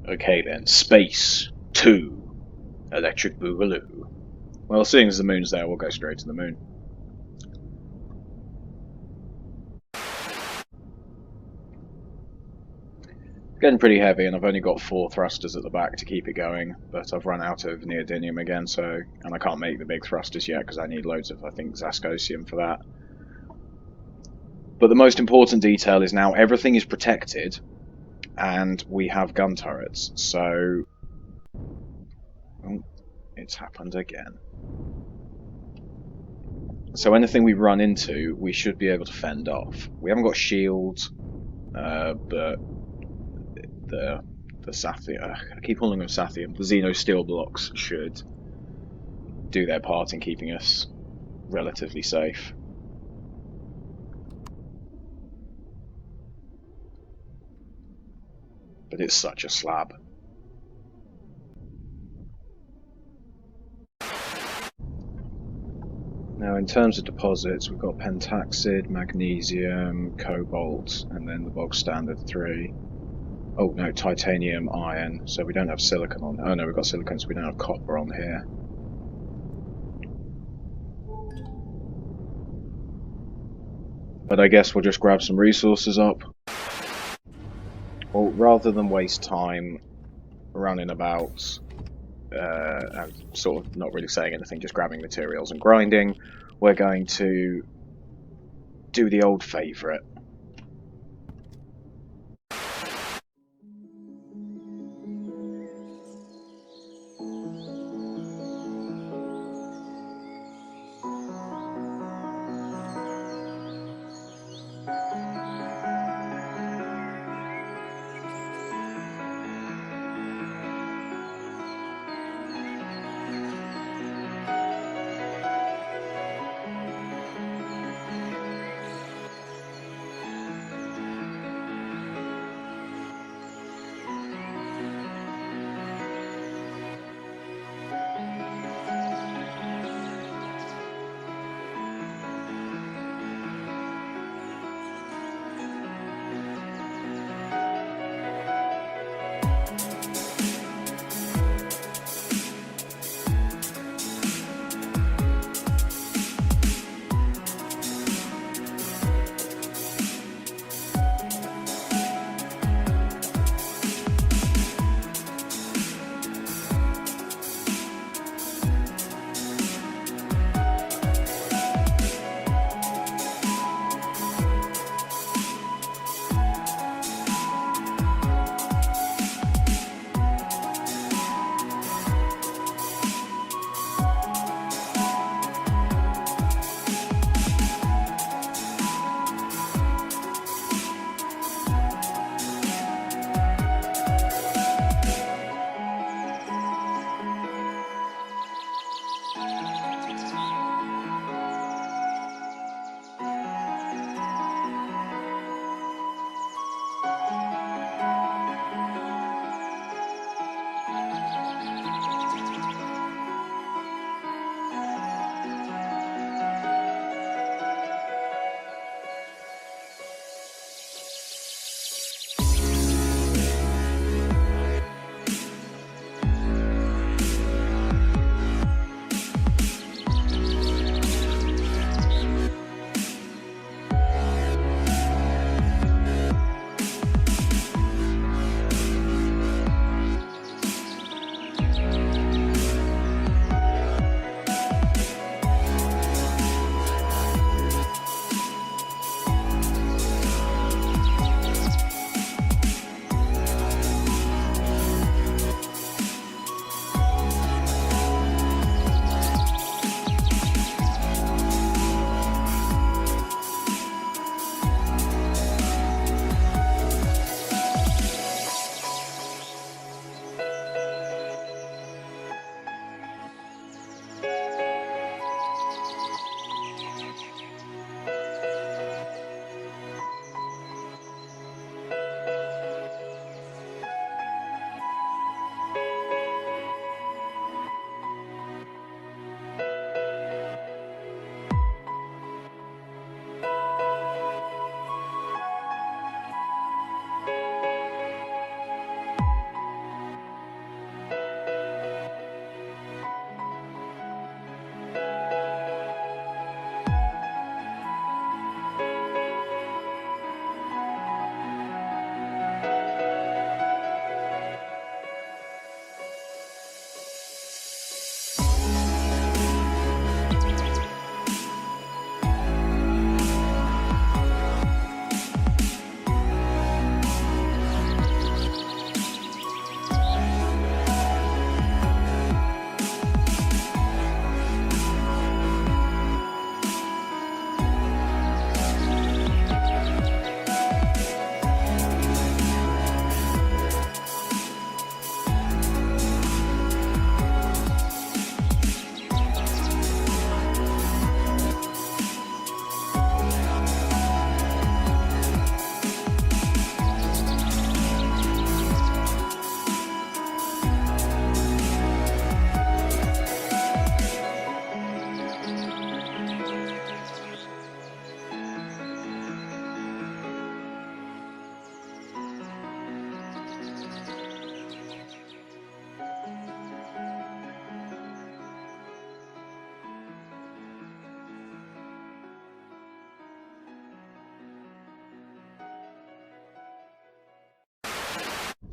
Okay then, Space 2. Electric Boogaloo. Well, seeing as the moon's there, we'll go straight to the moon. It's getting pretty heavy, and I've only got 4 thrusters at the back to keep it going, but I've run out of neodymium again, and I can't make the big thrusters yet because I need loads of, I think, zascosium for that. But the most important detail is now everything is protected, and we have gun turrets, so... Oh, it's happened again. So anything we run into, we should be able to fend off. We haven't got shields, but the Sappheiros, I keep calling them Sappheiros, the Xeno steel blocks should do their part in keeping us relatively safe. But it's such a slab. Now, in terms of deposits, we've got pentaxid, magnesium, cobalt, and then the bog standard 3. Oh no, titanium, iron, so we don't have silicon on. Oh no, we've got silicon, so we don't have copper on here. But I guess we'll just grab some resources up. Well, rather than waste time running about and sort of not really saying anything, just grabbing materials and grinding, we're going to do the old favourite.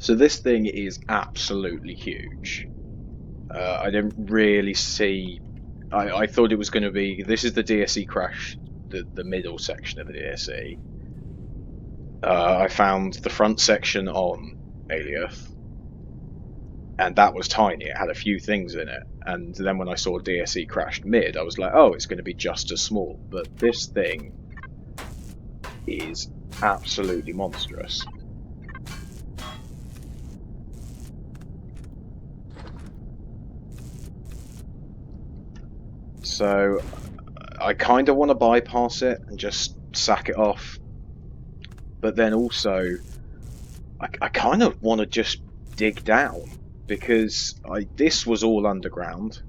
So this thing is absolutely huge. I didn't really see... I thought it was going to be... This is the DSE crash, the middle section of the DSE. I found the front section on Ahaelyoth, and that was tiny. It had a few things in it. And then when I saw DSE crashed mid, I was like, oh, it's going to be just as small. But this thing is absolutely monstrous. So I kind of want to bypass it and just sack it off. But then also, I kind of want to just dig down, because this was all underground.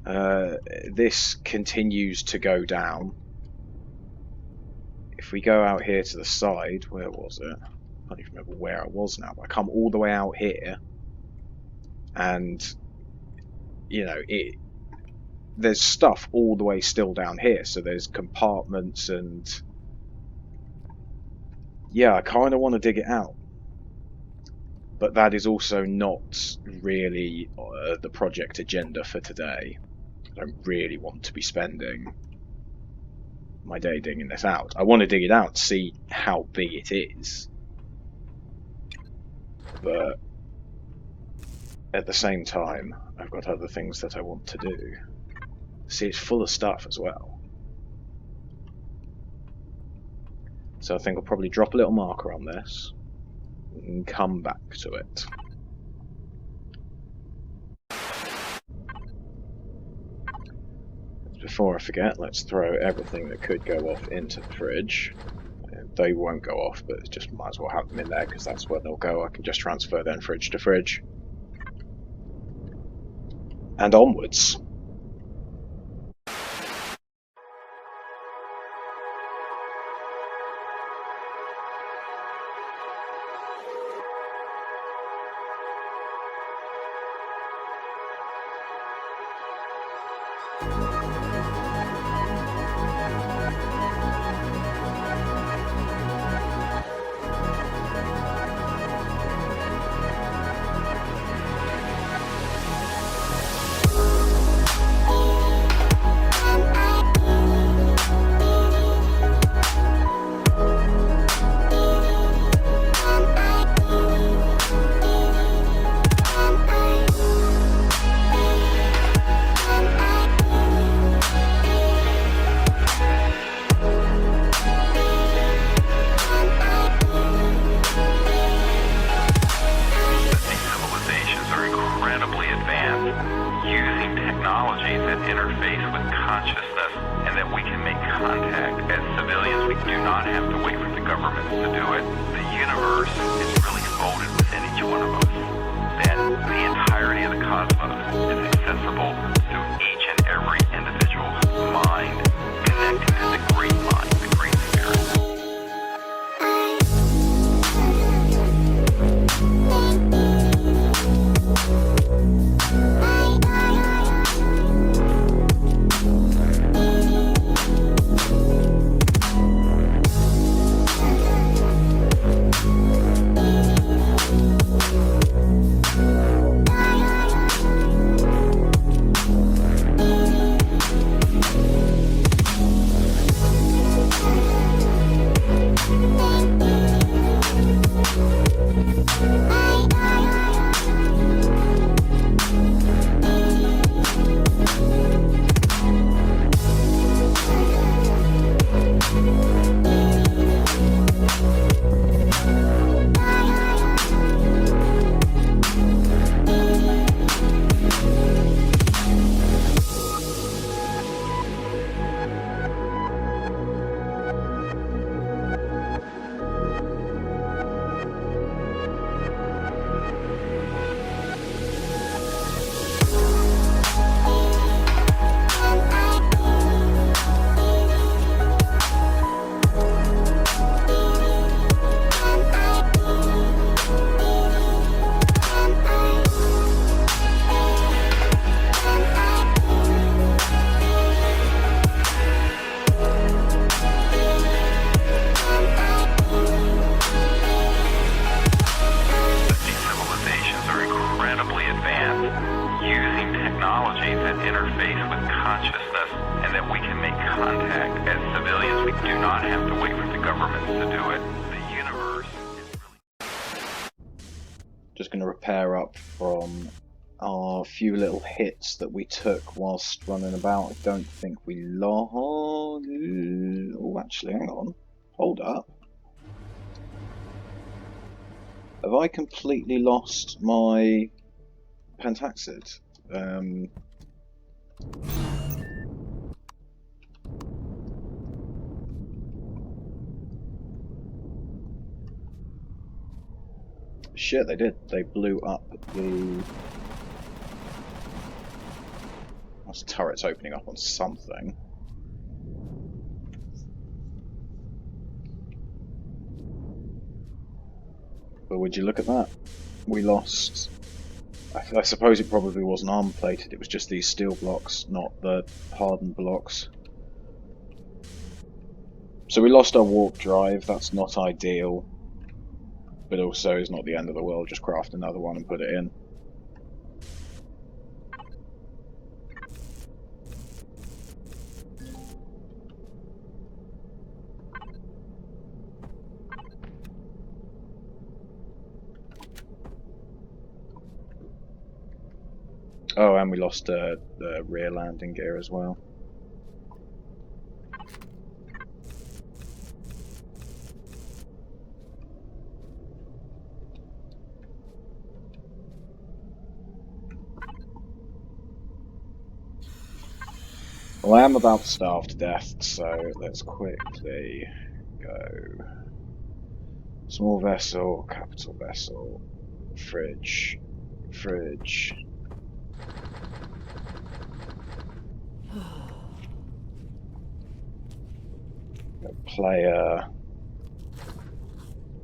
This continues to go down. If we go out here to the side, where was it? I can't even remember where I was now, but I come all the way out here, and you know, there's stuff all the way still down here, so there's compartments, and yeah, I kind of want to dig it out. But that is also not really the project agenda for today. I don't really want to be spending my day digging this out. I want to dig it out, see how big it is. But at the same time, I've got other things that I want to do. See, it's full of stuff as well. So I think I'll probably drop a little marker on this and come back to it. Before I forget, let's throw everything that could go off into the fridge. They won't go off, but just might as well have them in there, because that's where they'll go. I can just transfer then fridge to fridge. And onwards. to do it. The universe is really... Just going to repair up from our few little hits that we took whilst running about. I don't think we lost... Oh, actually, hang on. Hold up. Have I completely lost my pentaxid? Shit, they did. They blew up the... That's turrets opening up on something. But would you look at that? We lost... I suppose it probably wasn't armor plated, it was just these steel blocks, not the hardened blocks. So we lost our warp drive, that's not ideal. But also is not the end of the world, just craft another one and put it in. Oh, and we lost the rear landing gear as well. Well, I am about to starve to death, so let's quickly go. Small vessel, capital vessel, fridge, fridge. Player.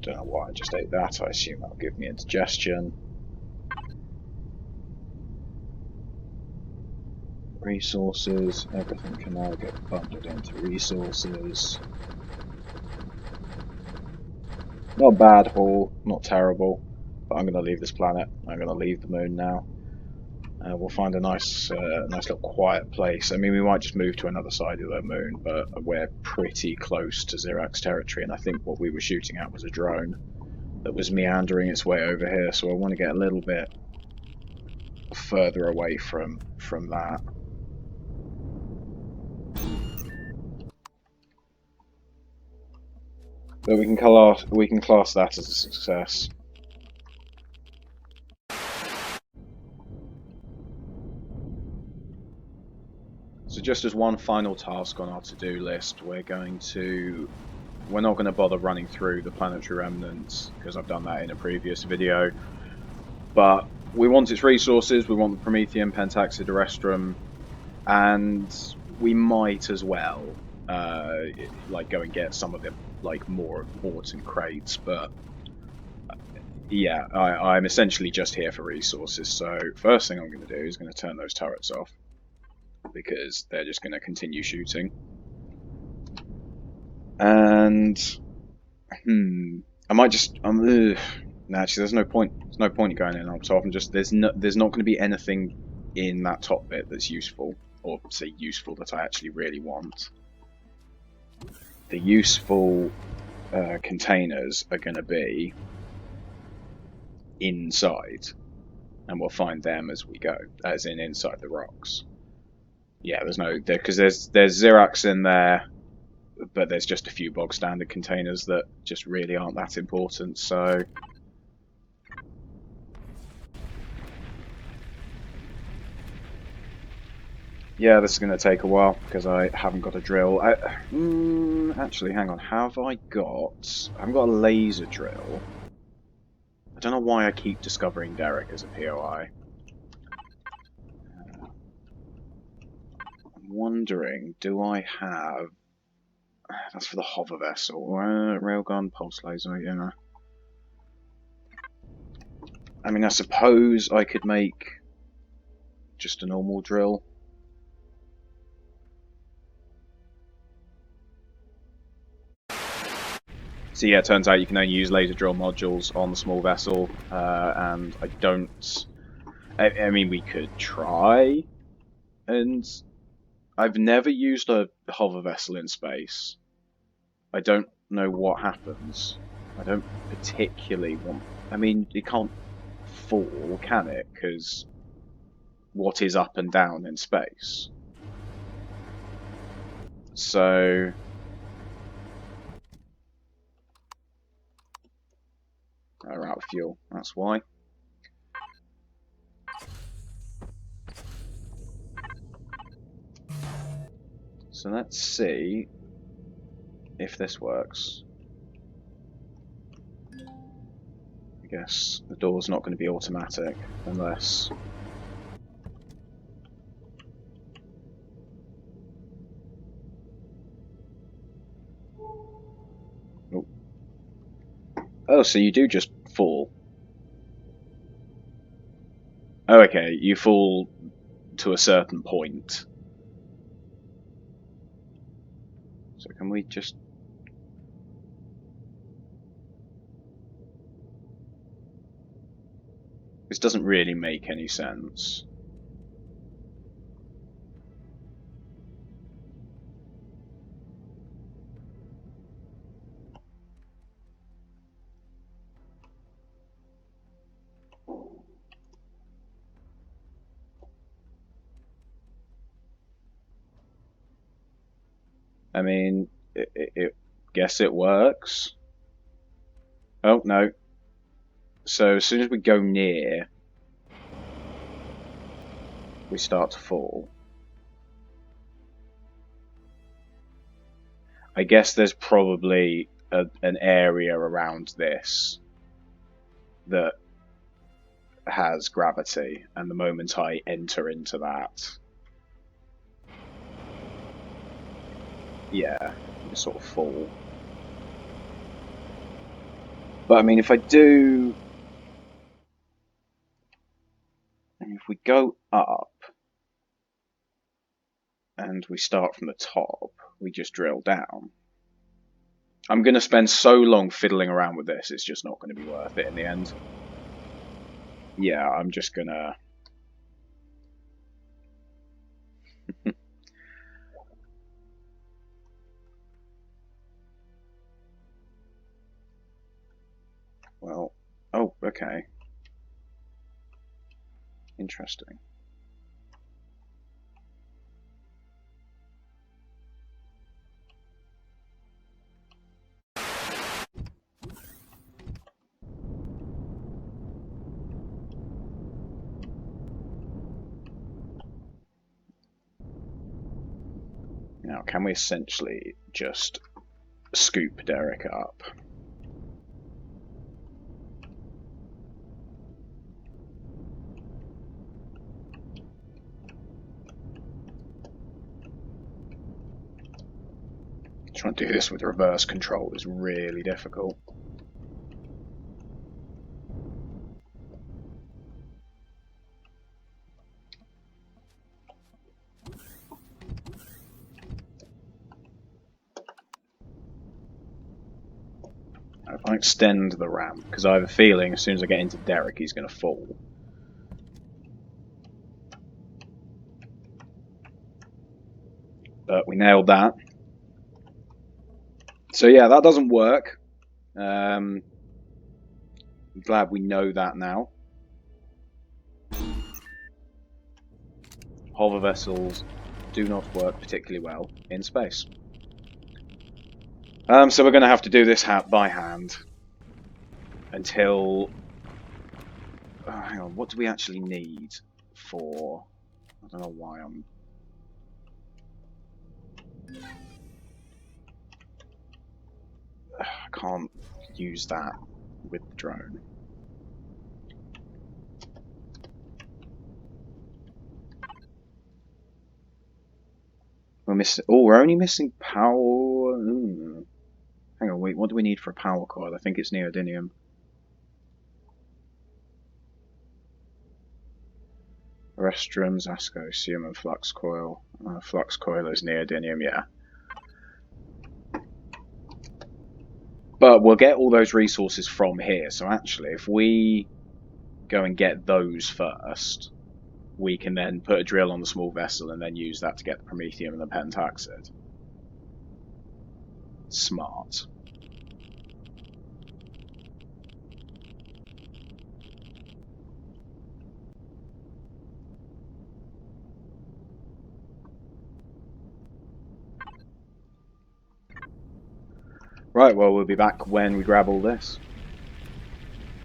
Don't know why I just ate that. I assume that'll give me indigestion. Resources. Everything can now get bundled into resources. Not a bad haul, not terrible. But I'm going to leave this planet. I'm going to leave the moon now. We'll find a nice little quiet place. I mean, we might just move to another side of the moon, but we're pretty close to Xerax territory, and I think what we were shooting at was a drone that was meandering its way over here, so I want to get a little bit further away from that. But we can class that as a success. So just as one final task on our to-do list, we're not going to bother running through the planetary remnants, because I've done that in a previous video, but we want its resources, we want the Promethean, Pentaxid, Erestrum, and we might as well like go and get some of the like more important crates, but yeah, I'm essentially just here for resources. So first thing I'm going to do is going to turn those turrets off, because they're just going to continue shooting. And I might just actually there's no point in going in up top. I'm just there's not going to be anything in that top bit that's useful, or say useful, that I actually really want. The useful containers are going to be inside, and we'll find them as we go, as in inside the rocks. Yeah, because there's Xerax in there, but there's just a few bog standard containers that just really aren't that important, so yeah, this is going to take a while because I haven't got a drill. Actually, hang on, I haven't got a laser drill. I don't know why I keep discovering Derek as a POI. I'm wondering, do I have... That's for the hover vessel. Railgun, pulse laser, you know. I mean, I suppose I could make just a normal drill. So yeah, it turns out you can only use laser drill modules on the small vessel, and I don't... I mean, we could try, and I've never used a hover vessel in space. I don't know what happens. I don't particularly want... I mean, it can't fall, can it? Because what is up and down in space? So... we're out of fuel, that's why. So let's see if this works. I guess the door's not going to be automatic unless... Oh, so you do just fall. Oh, okay, you fall to a certain point. So can we just... This doesn't really make any sense. I mean, guess it works. Oh, no. So as soon as we go near, we start to fall. I guess there's probably an area around this that has gravity, and the moment I enter into that, yeah, you sort of fall. But I mean, if I do... if we go up, and we start from the top, we just drill down. I'm going to spend so long fiddling around with this, it's just not going to be worth it in the end. Yeah, I'm just going to... Well, oh, okay. Interesting. Now, can we essentially just scoop Derek up? Trying to do this with reverse control is really difficult. If I extend the ramp, because I have a feeling as soon as I get into Derek, he's going to fall. But we nailed that. So yeah, that doesn't work. I'm glad we know that now. Hover vessels do not work particularly well in space. So we're going to have to do this by hand until... hang on, what do we actually need for... I don't know why I'm... I can't use that with the drone. We're missing... oh, we're only missing power... Hang on, wait, what do we need for a power coil? I think it's neodymium. Restrums, ascosium, and flux coil. Flux coil is neodymium, yeah. But we'll get all those resources from here, so actually, if we go and get those first, we can then put a drill on the small vessel and then use that to get the promethium and the pentaxid. Smart. Right, well, we'll be back when we grab all this.